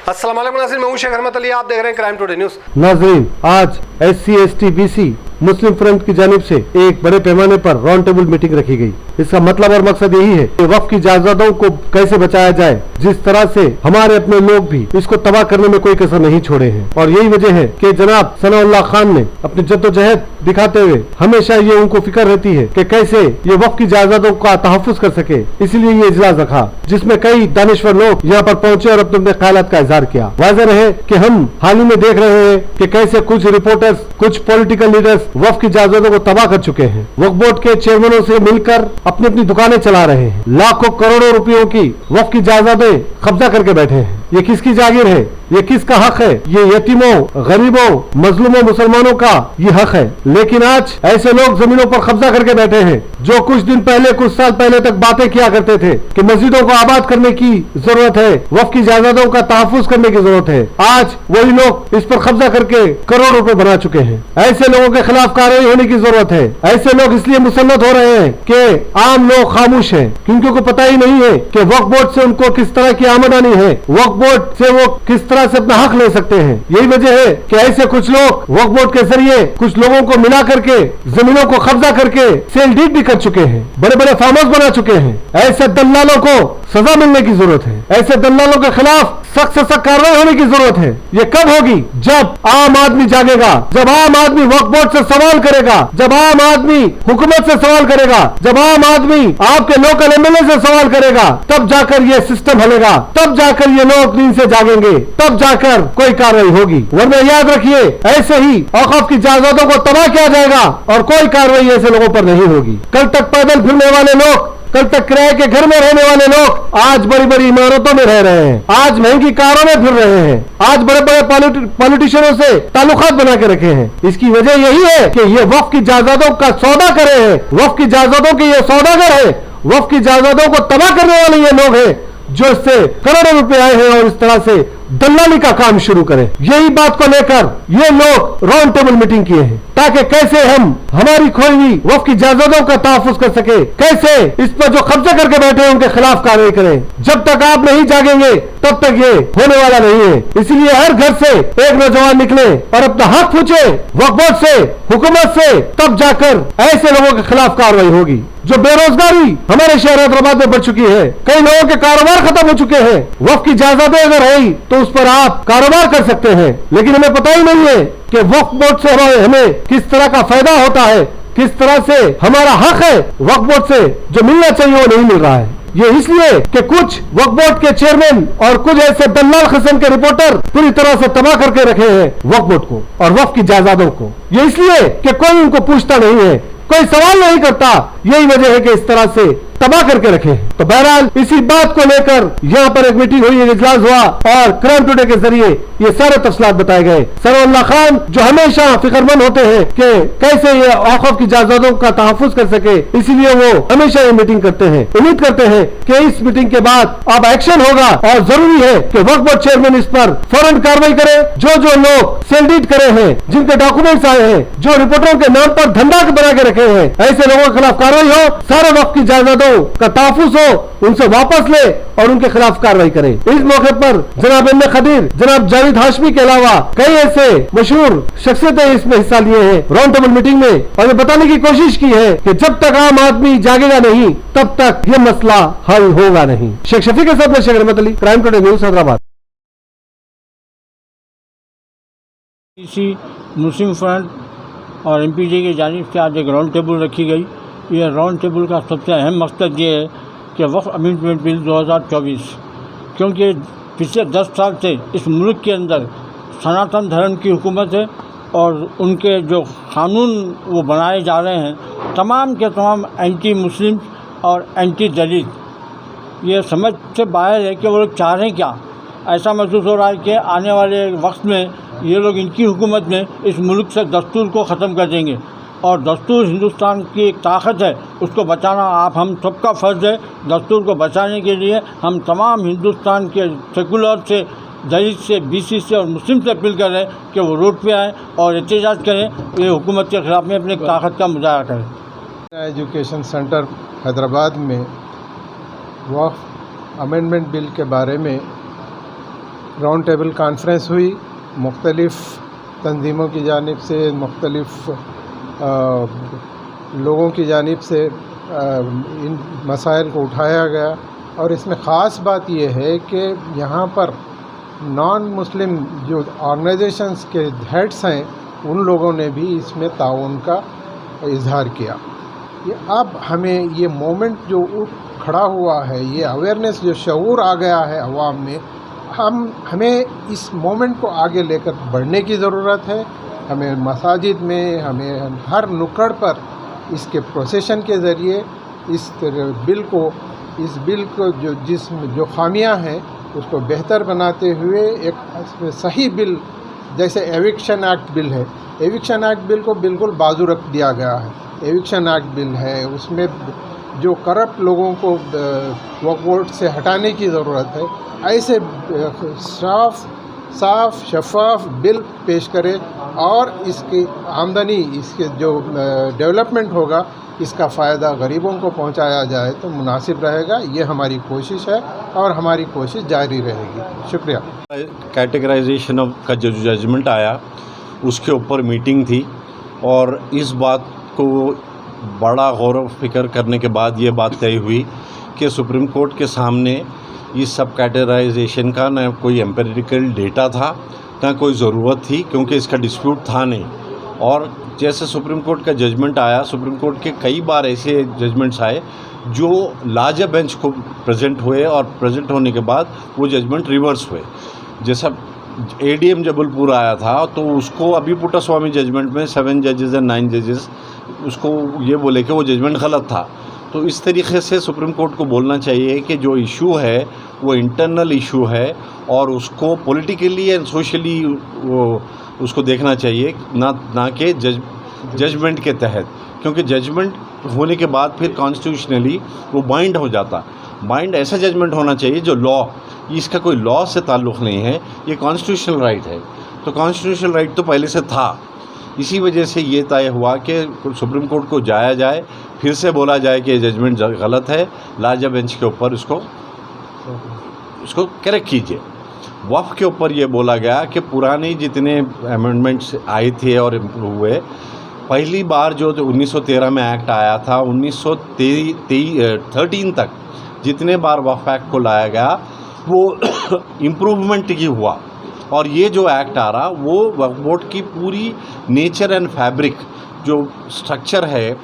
अस्सलाम वालेकुम नाज़रीन, मैं हूं शेख अहमद अली, आप देख रहे हैं क्राइम टुडे न्यूज़। नाज़रीन, आज SC ST BC मुस्लिम फ्रंट की जानिब से एक बड़े पैमाने पर राउंड टेबल मीटिंग रखी गई। इसका मतलब और मकसद यही है कि वक्फ की जायदादों को कैसे बचाया जाए। जिस तरह से हमारे अपने लोग भी इसको तबाह करने में कोई कसर नहीं छोड़े हैं, और यही वजह है कि जनाब सनाउल्लाह खान ने अपनी जद्दोजहद दिखाते हुए हमेशा ये उनको फिक्र रहती है कि कैसे ये वक्फ की जायदादों का तहफ़्फ़ुज़ कर सके। इसीलिए ये इजलास रखा जिसमें कई दानिश्वर लोग यहाँ पर पहुंचे और अपने ख्यालात का इजहार किया। वाज़ेह है कि हम हाल ही में देख रहे हैं कि कैसे कुछ रिपोर्टर्स, कुछ पॉलिटिकल लीडर्स वक्फ की जायदादों को तबाह कर चुके हैं। वक्फ बोर्ड के चेयरमैनों से मिलकर अपनी अपनी दुकानें चला रहे हैं, लाखों करोड़ों रुपयों की वक्फ की जायदादें कब्जा करके बैठे हैं। ये किसकी जागीर है? ये किसका हक है? ये यतीमों, गरीबों, मजलूमों, मुसलमानों का ये हक है। लेकिन आज ऐसे लोग जमीनों पर कब्जा करके बैठे हैं जो कुछ दिन पहले, कुछ साल पहले तक बातें किया करते थे कि मस्जिदों को आबाद करने की जरूरत है, वक्फ की जायदादों का तहफ़्फ़ुज़ करने की जरूरत है। आज वही लोग इस पर कब्जा करके करोड़ रुपए बना चुके हैं। ऐसे लोगों के खिलाफ कार्रवाई होने की जरूरत है। ऐसे लोग इसलिए मुसल्लत हो रहे हैं कि आम लोग खामोश हैं, क्योंकि उनको पता ही नहीं है कि वक्फ बोर्ड से उनको किस तरह की आमदनी है, वक्फ बोर्ड से वो किस तरह से अपना हक ले सकते हैं। यही वजह है कि ऐसे कुछ लोग वक्फ बोर्ड के जरिए कुछ लोगों को मिला करके जमीनों को कब्जा करके सेल डीड भी कर चुके हैं, बड़े बड़े फार्म हाउस बना चुके हैं। ऐसे दल्लालों को सजा मिलने की जरूरत है। ऐसे दल्लालों के खिलाफ सख्त से सख्त कार्रवाई होने की जरूरत है। ये कब होगी? जब आम आदमी जागेगा, जब आम आदमी वक्फ बोर्ड से सवाल करेगा, जब आम आदमी हुकूमत से सवाल करेगा, जब आम आदमी आपके लोकल MLA से सवाल करेगा, तब जाकर ये सिस्टम हलेगा, तब जाकर ये लोग नींद से जागेंगे, तब जाकर कोई कार्रवाई होगी। वरना याद रखिए, ऐसे ही औक़ाफ़ की जायदादों को तबाह किया जाएगा और कोई कार्रवाई ऐसे लोगों पर नहीं होगी। कल तक पैदल फिरने वाले लोग, कल तक किराए के घर में रहने वाले लोग आज बड़ी बड़ी इमारतों में रह रहे हैं, आज महंगी कारों में फिर रहे हैं, आज बड़े बड़े पॉलिटिशियनों से ताल्लुकात बना के रखे हैं। इसकी वजह यही है कि ये वक्फ की जायदादों का सौदा करे हैं, वक्फ की जायदादों के ये सौदागर है, वक्फ की जायदादों को तबाह करने वाले ये लोग हैं जो इससे करोड़ों रुपए आए हैं और इस तरह से दलाली का काम शुरू करें। यही बात को लेकर ये लोग राउंड टेबल मीटिंग किए हैं ताकि कैसे हम हमारी खोई हुई वक्फ की जायदादों का तहफ़्फ़ुज़ कर सके, कैसे इस पर जो कब्जा करके बैठे हैं उनके खिलाफ कार्रवाई करें। जब तक आप नहीं जागेंगे तब तक ये होने वाला नहीं है। इसलिए हर घर से एक नौजवान निकले और अपना हक पूछे वक्फ बोर्ड से, हुकूमत से, तब जाकर ऐसे लोगों के खिलाफ कार्रवाई होगी। जो बेरोजगारी हमारे शहर हैदराबाद में बढ़ चुकी है, कई लोगों के कारोबार खत्म हो चुके हैं। वक्फ की जायदादें अगर है तो उस पर आप कारोबार कर सकते हैं, लेकिन हमें पता ही नहीं है कि वक्फ बोर्ड से हमें किस तरह का फायदा होता है, किस तरह से हमारा हक है वक्फ बोर्ड से जो मिलना चाहिए वो नहीं मिल रहा है। ये इसलिए कि कुछ वक्फ बोर्ड के चेयरमैन और कुछ ऐसे दल्लाल किस्म के रिपोर्टर पूरी तरह से तबाह करके रखे हैं वक्फ बोर्ड को और वक्फ की जायदादों को। ये इसलिए कि कोई उनको पूछता नहीं है, कोई सवाल नहीं करता। यही वजह है कि इस तरह से तबाह करके रखे। तो बहरहाल इसी बात को लेकर यहाँ पर एक मीटिंग हुई, एक इजलास हुआ और क्राइम टुडे के जरिए ये सारे तफसीलात बताए गए। सनाउल्लाह खान जो हमेशा फिक्रमंद होते हैं कि कैसे ये औक़ाफ़ की जायदादों का तहफ़्फ़ुज़ कर सके, इसीलिए वो हमेशा ये मीटिंग करते हैं। उम्मीद करते हैं कि इस मीटिंग के बाद अब एक्शन होगा और जरूरी है कि वक्फ बोर्ड चेयरमैन इस पर फौरन कार्रवाई करे। जो जो लोग सेल डीड करे हैं, जिनके डॉक्यूमेंट्स आए हैं, जो रिपोर्टरों के नाम पर धंधा बना के रखे हैं, ऐसे लोगों के खिलाफ कार्रवाई हो, सारे वक्फ की जायदादों का तहफ़्फ़ुज़ हो, उनसे वापस ले और उनके खिलाफ कार्रवाई करें। इस मौके पर जनाब एम ए खदीर, जनाब जावेद हाशमी के अलावा कई ऐसे मशहूर शख्सियतें इसमें हिस्सा लिए हैं राउंड टेबल मीटिंग में, और ये बताने की कोशिश की है कि जब तक आम आदमी जागेगा नहीं तब तक ये मसला हल होगा नहीं। शेख शफी के साथ में Sheikh Ahmed Ali, crime today news, Hyderabad. Muslim front और MPJ की जानिब से आज एक राउंड टेबल रखी गई। यह राउंड टेबल का सबसे अहम मकसद ये है कि वक्फ अमेंडमेंट बिल 2024, क्योंकि पिछले 10 साल से इस मुल्क के अंदर सनातन धर्म की हुकूमत है और उनके जो कानून वो बनाए जा रहे हैं तमाम के तमाम एंटी मुस्लिम और एंटी दलित, ये समझ से बाहर है कि वो लोग चाह रहे हैं क्या। ऐसा महसूस हो रहा है कि आने वाले वक्त में ये लोग, इनकी हुकूमत में इस मुल्क से दस्तूर को ख़त्म कर देंगे, और दस्तूर हिंदुस्तान की एक ताकत है, उसको बचाना आप हम सबका फ़र्ज़ है। दस्तूर को बचाने के लिए हम तमाम हिंदुस्तान के सेकुलर से, दलित से, BC से और मुस्लिम से अपील कर रहे हैं कि वो रोड पे आएँ और एहतजाज करें, ये हुकूमत के ख़िलाफ़ में अपनी ताकत का मुजाहरा करें। एजुकेशन सेंटर हैदराबाद में वक्फ अमेंडमेंट बिल के बारे में राउंड टेबल कॉन्फ्रेंस हुई। मुख्तलिफ़ तंजीमों की जानिब से, मुख्तलिफ़ लोगों की जानिब से इन मसाइल को उठाया गया। और इसमें ख़ास बात यह है कि यहाँ पर नॉन मुस्लिम जो ऑर्गेनाइजेशंस के हेड्स हैं, उन लोगों ने भी इसमें ताउन का इजहार किया। ये अब हमें ये मोमेंट जो उठ खड़ा हुआ है, ये अवेयरनेस जो शऊर आ गया है अवाम में, हमें इस मोमेंट को आगे लेकर बढ़ने की ज़रूरत है। हमें मसाजिद में, हमें हर नुक्कड़ पर इसके प्रोसेशन के ज़रिए इस बिल को जो खामियां हैं उसको बेहतर बनाते हुए एक सही बिल, जैसे एविक्शन एक्ट बिल है, एविक्शन एक्ट बिल को बिल्कुल बाजू रख दिया गया है। एविक्शन एक्ट बिल है, उसमें जो करप्ट लोगों को वक्फ बोर्ड से हटाने की ज़रूरत है। ऐसे साफ शफाफ बिल पेश करें और इसकी आमदनी, इसके जो डेवलपमेंट होगा, इसका फ़ायदा गरीबों को पहुंचाया जाए तो मुनासिब रहेगा। ये हमारी कोशिश है और हमारी कोशिश जारी रहेगी। शुक्रिया। कैटेगराइजेशन का जो जजमेंट आया उसके ऊपर मीटिंग थी और इस बात को बड़ा गौर व फिक्र करने के बाद ये बात तय हुई कि सुप्रीम कोर्ट के सामने इस सब कैटेगराइजेशन का न कोई एम्पिरिकल डेटा था, ना कोई ज़रूरत थी, क्योंकि इसका डिस्प्यूट था नहीं। और जैसे सुप्रीम कोर्ट का जजमेंट आया, सुप्रीम कोर्ट के कई बार ऐसे जजमेंट्स आए जो लार्जर बेंच को प्रेजेंट हुए और प्रेजेंट होने के बाद वो जजमेंट रिवर्स हुए। जैसा ADM जबलपुर आया था तो उसको अभी पुट्टास्वामी जजमेंट में 7 जजेस एंड 9 जजेस उसको ये बोले कि वो जजमेंट गलत था। तो इस तरीके से सुप्रीम कोर्ट को बोलना चाहिए कि जो इशू है वो इंटरनल इशू है और उसको पॉलिटिकली एंड सोशली उसको देखना चाहिए, ना कि जजमेंट के तहत, क्योंकि जजमेंट होने के बाद फिर कॉन्स्टिट्यूशनली वो बाइंड हो जाता। बाइंड ऐसा जजमेंट होना चाहिए जो लॉ, इसका कोई लॉ से ताल्लुक़ नहीं है, ये कॉन्स्टिट्यूशनल राइट है। तो कॉन्स्टिट्यूशनल राइट तो पहले से था, इसी वजह से ये तय हुआ कि सुप्रीम कोर्ट को जाया जाए, फिर से बोला जाए कि ये जजमेंट गलत है, लार्जर बेंच के ऊपर इसको करेक्ट कीजिए। वक्फ के ऊपर ये बोला गया कि पुराने जितने अमेंडमेंट्स आए थे और इम्प्रूव हुए, पहली बार जो 1913 में एक्ट आया था, 1913 तक जितने बार वक्फ एक्ट को लाया गया वो इम्प्रूवमेंट ही हुआ। और ये जो एक्ट आ रहा वो वक्फ बोर्ड की पूरी नेचर एंड फैब्रिक जो स्ट्रक्चर है,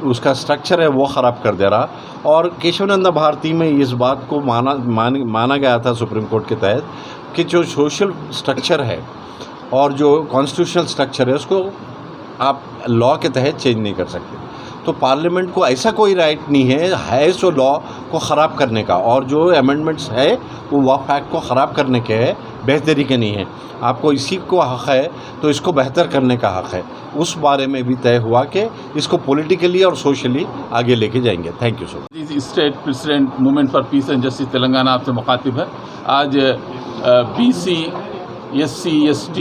उसका स्ट्रक्चर है वो ख़राब कर दे रहा। और केशवानंद भारती में इस बात को माना गया था सुप्रीम कोर्ट के तहत कि जो सोशल स्ट्रक्चर है और जो कॉन्स्टिट्यूशनल स्ट्रक्चर है उसको आप लॉ के तहत चेंज नहीं कर सकते। तो पार्लियामेंट को ऐसा कोई राइट नहीं है सो लॉ को ख़राब करने का, और जो अमेंडमेंट्स है वो वक्फ एक्ट को ख़राब करने के है, बेहतरी के नहीं है। आपको इसी को हक़ है तो इसको बेहतर करने का हक़ है। उस बारे में भी तय हुआ कि इसको पॉलिटिकली और सोशली आगे लेके जाएंगे। Thank you so much. State president movement for piece and justice Telangana आपसे मुखातिब है। आज BC SC ST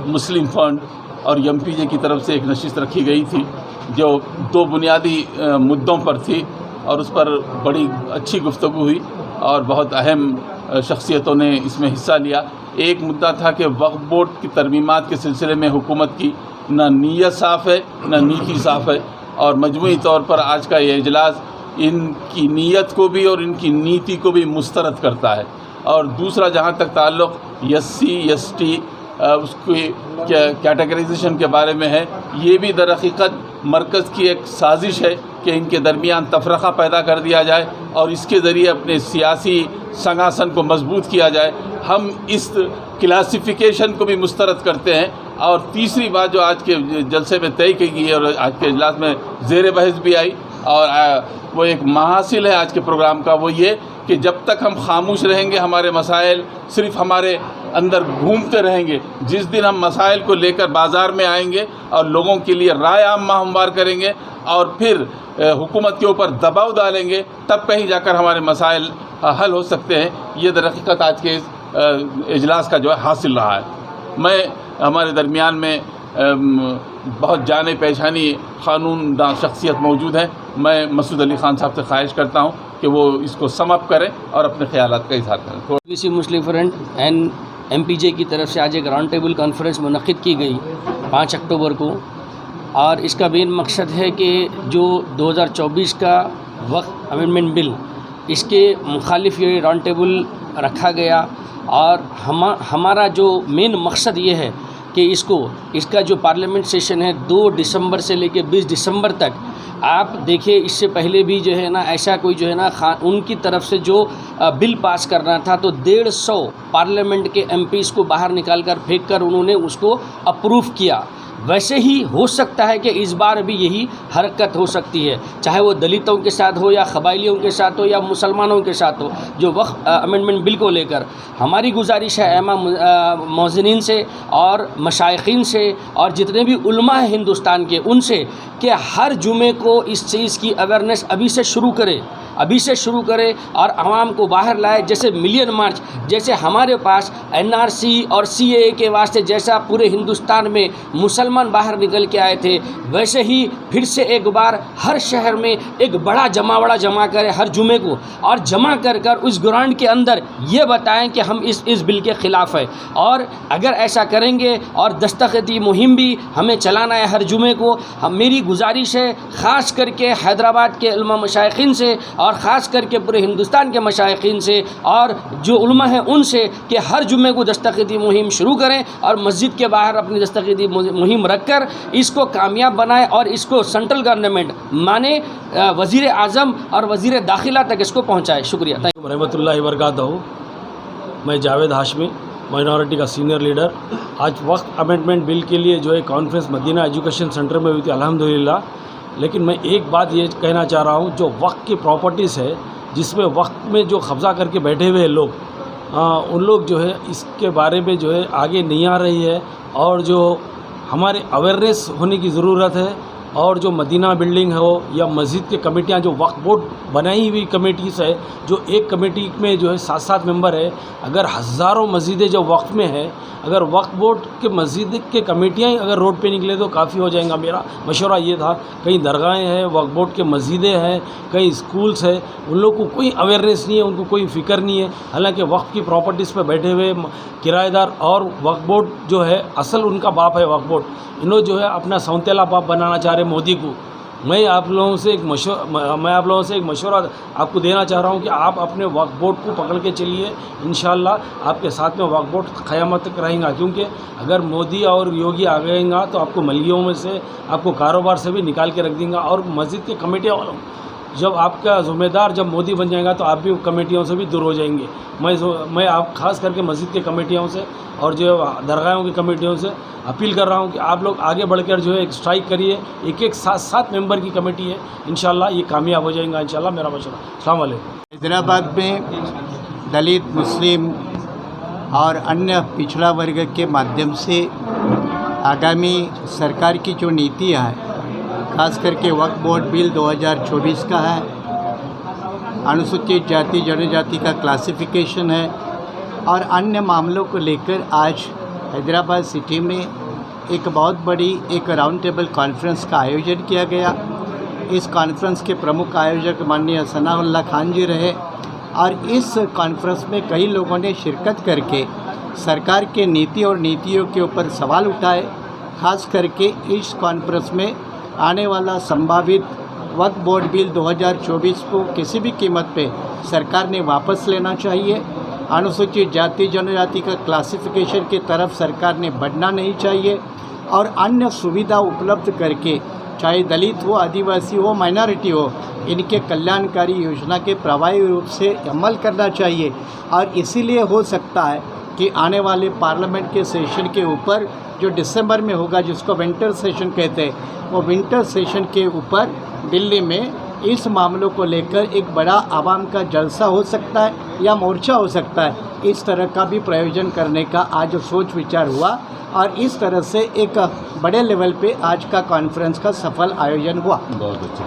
मुस्लिम फंड और MPJ की तरफ से एक नशिस्त रखी गई थी जो 2 बुनियादी मुद्दों पर थी और उस पर बड़ी अच्छी गुफ्तगू हुई और बहुत अहम शख्सियतों ने इसमें हिस्सा लिया। एक मुद्दा था कि वक्फ बोर्ड की तरमीमात के सिलसिले में हुकूमत की न नीयत साफ़ है न नीति साफ़ है, और मजमूई तौर पर आज का ये इजलास इनकी नीयत को भी और इनकी नीति को भी मुस्तरद करता है। और दूसरा, जहाँ तक ताल्लुक़ SC ST उसकी कैटेगराइजेशन के बारे में है, ये भी दर हकीकत मरकज़ की एक साजिश है कि इनके दरमियान तफरक़ा पैदा कर दिया जाए और इसके ज़रिए अपने सियासी संगासन को मजबूत किया जाए। हम इस क्लासिफिकेशन को भी मुस्तरद करते हैं। और तीसरी बात जो आज के जलसे में तय की गई है और आज के इजलास में ज़ेर बहस भी आई और वो एक महासिल है आज के प्रोग्राम का, वो ये कि जब तक हम खामोश रहेंगे, हमारे मसाइल सिर्फ़ हमारे अंदर घूमते रहेंगे, जिस दिन हम मसाइल को लेकर बाज़ार में आएंगे और लोगों के लिए राय आम्मा हमवार करेंगे और फिर हुकूमत के ऊपर दबाव डालेंगे, तब कहीं जाकर हमारे मसाइल हल हो सकते हैं। ये दरहकीकत आज के इजलास का जो है हासिल रहा है। मैं हमारे दरमियान में बहुत जाने पहचानी क़ानूनदान शख्सियत मौजूद है। मैं मसूद अली ख़ान साहब से ख्वाहिश करता हूँ कि वो इसको समाप्त करें और अपने ख़यालात का इज़हार करें। बीसी मुस्लिम फ्रंट एंड एमपीजे की तरफ से आज एक राउंड टेबल कॉन्फ्रेंस मुनक़िद की गई 5 अक्टूबर को, और इसका मेन मकसद है कि जो 2024 का वक्फ अमेंडमेंट बिल, इसके मुखालिफ ये राउंड टेबल रखा गया। और हमारा जो मेन मकसद ये है कि इसका जो पार्लियामेंट सेशन है 2 दिसंबर से लेकर 20 दिसंबर तक, आप देखिए इससे पहले भी जो है ना ऐसा कोई जो है ना उनकी तरफ से जो बिल पास करना था तो 150 पार्लियामेंट के एमपीज़ को बाहर निकाल कर फेंक कर उन्होंने उसको अप्रूव किया। वैसे ही हो सकता है कि इस बार भी यही हरकत हो सकती है, चाहे वो दलितों के साथ हो या कबाइलियों के साथ हो या मुसलमानों के साथ हो। जो वक्फ अमेंडमेंट बिल को लेकर हमारी गुजारिश है मौज़िनीन से और मशाइखीन से और जितने भी उलमा हैं हिंदुस्तान के, उनसे कि हर जुमे को इस चीज़ की अवेयरनेस अभी से शुरू करें और आवाम को बाहर लाए। जैसे मिलियन मार्च, जैसे हमारे पास एनआरसी और सीएए के वास्ते जैसा पूरे हिंदुस्तान में मुसलमान बाहर निकल के आए थे, वैसे ही फिर से एक बार हर शहर में एक बड़ा जमा करें हर जुमे को, और जमा कर उस ग्राउंड के अंदर ये बताएं कि हम इस बिल के ख़िलाफ़ है। और अगर ऐसा करेंगे और दस्तखती मुहिम भी हमें चलाना है हर जुमे को। मेरी गुजारिश है ख़ास करके हैदराबाद के उलमा मशाइखीन से और ख़ास करके पूरे हिंदुस्तान के मशाइखीन से और जो उलमा हैं उनसे कि हर जुम्मे को दस्तखती मुहिम शुरू करें और मस्जिद के बाहर अपनी दस्तखती मुहिम रखकर इसको कामयाब बनाएं और इसको सेंट्रल गवर्नमेंट माने वज़ीर आज़म और वज़ीर दाखिला तक इसको पहुँचाए। शुक्रिया। रहमतुल्लाहि व बरकातहू। मैं जावेद हाशमी, माइनॉरिटी का सीनियर लीडर। आज वक्फ अमेंडमेंट बिल के लिए जो है कॉन्फ्रेंस मदीना एजुकेशन सेंटर में हुई थी अल्हम्दुलिल्लाह। लेकिन मैं एक बात ये कहना चाह रहा हूँ, जो वक्फ की प्रॉपर्टीज़ है जिसमें वक्फ में जो कब्ज़ा करके बैठे हुए लोग, उन लोग जो है इसके बारे में जो है आगे नहीं आ रही है, और जो हमारे अवेयरनेस होने की ज़रूरत है। और जो मदीना बिल्डिंग हो या मस्जिद के कमेटियाँ, जो वक्फ बोर्ड बनाई हुई कमेटीज़ है, जो एक कमेटी में जो है 7-7 मेंबर है, अगर हज़ारों मस्जिदें जो वक्फ में है, अगर वक्फ बोर्ड के मस्जिद के कमेटियाँ ही अगर रोड पे निकले तो काफ़ी हो जाएगा। मेरा मशवरा ये था, कहीं दरगाहें हैं, वक्फ बोर्ड के मस्जिदें हैं, कहीं स्कूल्स है, उन लोग को कोई अवेयरनेस नहीं है, उनको कोई फ़िक्र नहीं है। हालांकि वक्फ की प्रॉपर्टीज़ पे बैठे हुए किराएदार और वक्फ बोर्ड जो है असल उनका बाप है वक्फ बोर्ड, इन लोग जो है अपना सौतेला बाप बनाना चाह रहे मोदी को। मैं आप लोगों से एक मशवरा आपको देना चाह रहा हूं कि आप अपने वक्फ बोर्ड को पकड़ के चलिए। इंशाअल्लाह आपके साथ में वक्फ बोर्ड क़यामत तक रहेगा, क्योंकि अगर मोदी और योगी आ गएगा तो आपको मलियों में से, आपको कारोबार से भी निकाल के रख देंगे। और मस्जिद की कमेटियाँ वालों, जब आपका ज़िम्मेदार जब मोदी बन जाएगा तो आप भी कमेटियों से भी दूर हो जाएंगे। मैं आप ख़ास करके मस्जिद के कमेटियों से और जो दरगाहों की कमेटियों से अपील कर रहा हूं कि आप लोग आगे बढ़कर जो है एक स्ट्राइक करिए। एक 7-7 मेंबर की कमेटी है, इंशाल्लाह ये कामयाब हो जाएगा इंशाल्लाह। मेरा मशवरा। अस्सलाम वालेकुम। हैदराबाद में दलित, मुस्लिम और अन्य पिछड़ा वर्ग के माध्यम से आगामी सरकार की जो नीतियाँ हैं, खास करके वक्फ बोर्ड बिल 2024 का है, अनुसूचित जाति जनजाति का क्लासिफिकेशन है और अन्य मामलों को लेकर आज हैदराबाद सिटी में एक बहुत बड़ी एक राउंड टेबल कॉन्फ्रेंस का आयोजन किया गया। इस कॉन्फ्रेंस के प्रमुख आयोजक माननीय सनाउल्लाह खान जी रहे और इस कॉन्फ्रेंस में कई लोगों ने शिरकत करके सरकार के नीति और नीतियों के ऊपर सवाल उठाए। खास करके इस कॉन्फ्रेंस में आने वाला संभावित वक्फ बोर्ड बिल 2024 को किसी भी कीमत पे सरकार ने वापस लेना चाहिए। अनुसूचित जाति जनजाति का क्लासिफिकेशन की तरफ सरकार ने बढ़ना नहीं चाहिए और अन्य सुविधा उपलब्ध करके, चाहे दलित हो, आदिवासी हो, माइनॉरिटी हो, इनके कल्याणकारी योजना के प्रभावी रूप से अमल करना चाहिए। और इसीलिए हो सकता है कि आने वाले पार्लियामेंट के सेशन के ऊपर जो दिसंबर में होगा, जिसको विंटर सेशन कहते हैं, वो विंटर सेशन के ऊपर दिल्ली में इस मामलों को लेकर एक बड़ा आवाम का जलसा हो सकता है या मोर्चा हो सकता है। इस तरह का भी प्रयोजन करने का आज सोच विचार हुआ और इस तरह से एक बड़े लेवल पे आज का कॉन्फ्रेंस का सफल आयोजन हुआ। बहुत अच्छा।